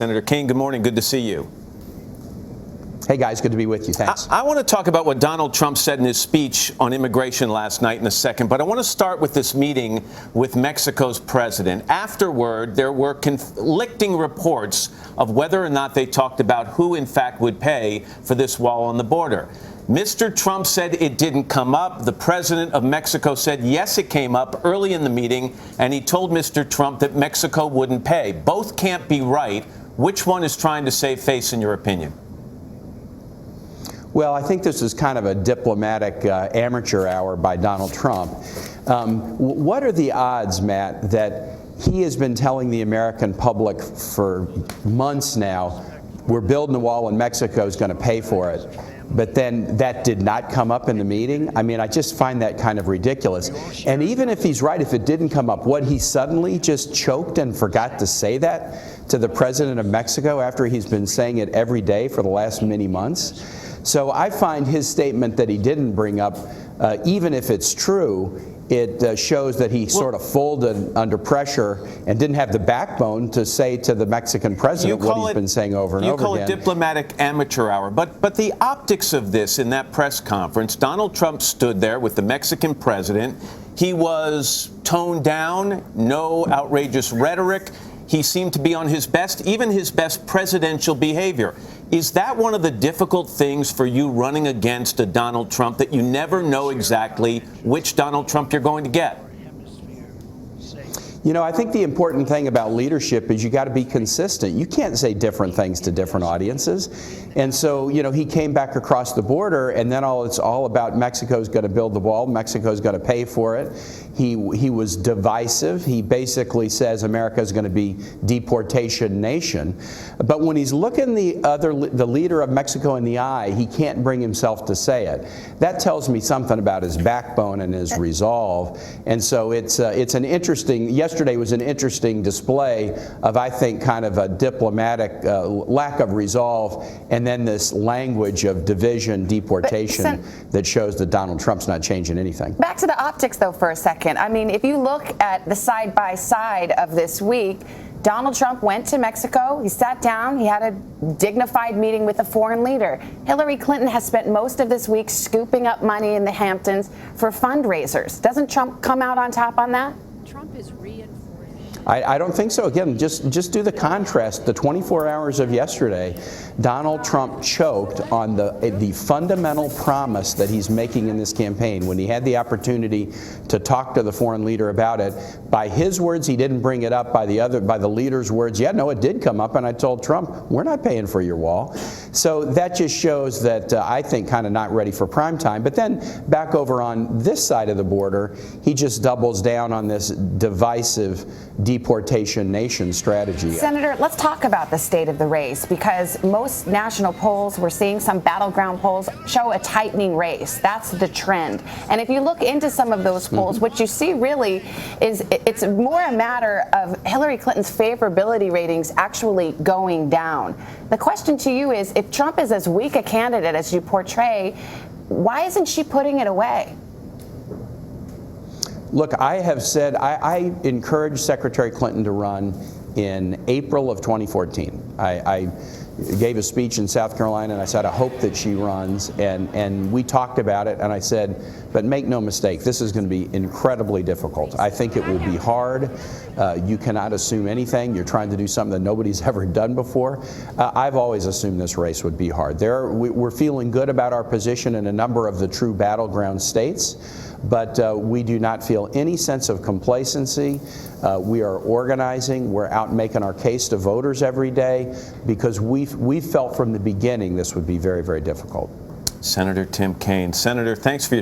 Senator Kaine, good morning. Good to see you. Hey, guys. Good to be with you. Thanks. I want to talk about what Donald Trump said in his speech on immigration last night in a second, but I want to start with this meeting with Mexico's president. Afterward, there were conflicting reports of whether or not they talked about who, in fact, would pay for this wall on the border. Mr. Trump said it didn't come up. The president of Mexico said, yes, it came up early in the meeting, and he told Mr. Trump that Mexico wouldn't pay. Both can't be right. Which one is trying to save face, in your opinion? Well, I think this is kind of a diplomatic amateur hour by Donald Trump. What are the odds, Matt, that he has been telling the American public for months now, we're building a wall and Mexico is going to pay for it, but then that did not come up in the meeting? I mean, I just find that kind of ridiculous. And even if he's right, if it didn't come up, what, he suddenly just choked and forgot to say that to the president of Mexico after he's been saying it every day for the last many months? So I find his statement that he didn't bring up, even if it's true, it shows that he sort of folded under pressure and didn't have the backbone to say to the Mexican president what he's been saying over and over again. You call it diplomatic amateur hour, but the optics of this in that press conference, Donald Trump stood there with the Mexican president. He was toned down, no outrageous rhetoric. He seemed to be on his best, even his best presidential behavior. Is that one of the difficult things for you running against a Donald Trump, that you never know exactly which Donald Trump you're going to get? You know, I think the important thing about leadership is you got to be consistent. You can't say different things to different audiences. And so, you know, he came back across the border, and then it's all about Mexico's going to build the wall, Mexico's going to pay for it. He was divisive. He basically says America's going to be deportation nation. But when he's looking the leader of Mexico in the eye, he can't bring himself to say it. That tells me something about his backbone and his resolve. And so it's an interesting. Yesterday was an interesting display of, I think, kind of a diplomatic lack of resolve, and then this language of division, deportation, that shows that Donald Trump's not changing anything. Back to the optics, though, for a second. I mean, if you look at the side-by-side of this week, Donald Trump went to Mexico. He sat down. He had a dignified meeting with a foreign leader. Hillary Clinton has spent most of this week scooping up money in the Hamptons for fundraisers. Doesn't Trump come out on top on that? Trump is reinforcing. I don't think so. Again, just do the contrast. The 24 hours of yesterday, Donald Trump choked on the fundamental promise that he's making in this campaign. When he had the opportunity to talk to the foreign leader about it, by his words, he didn't bring it up. By the leader's words, yeah, no, it did come up, and I told Trump, we're not paying for your wall. So that just shows that I think kind of not ready for prime time. But then back over on this side of the border, he just doubles down on this divisive deportation nation strategy. Senator, let's talk about the state of the race, because most national polls, we're seeing some battleground polls, show a tightening race. That's the trend. And if you look into some of those polls, what you see really is it's more a matter of Hillary Clinton's favorability ratings actually going down. The question to you is, if Trump is as weak a candidate as you portray, why isn't she putting it away? Look, I have said I encouraged Secretary Clinton to run in April of 2014. I gave a speech in South Carolina, and I said I hope that she runs, and we talked about it, and I said, but make no mistake, this is going to be incredibly difficult. I think it will be hard. You cannot assume anything. You're trying to do something that nobody's ever done before. I've always assumed this race would be hard. We're feeling good about our position in a number of the true battleground states, but we do not feel any sense of complacency. We are organizing. We're out making our case to voters every day, because we felt from the beginning this would be very, very difficult. Senator Tim Kaine. Senator, thanks for your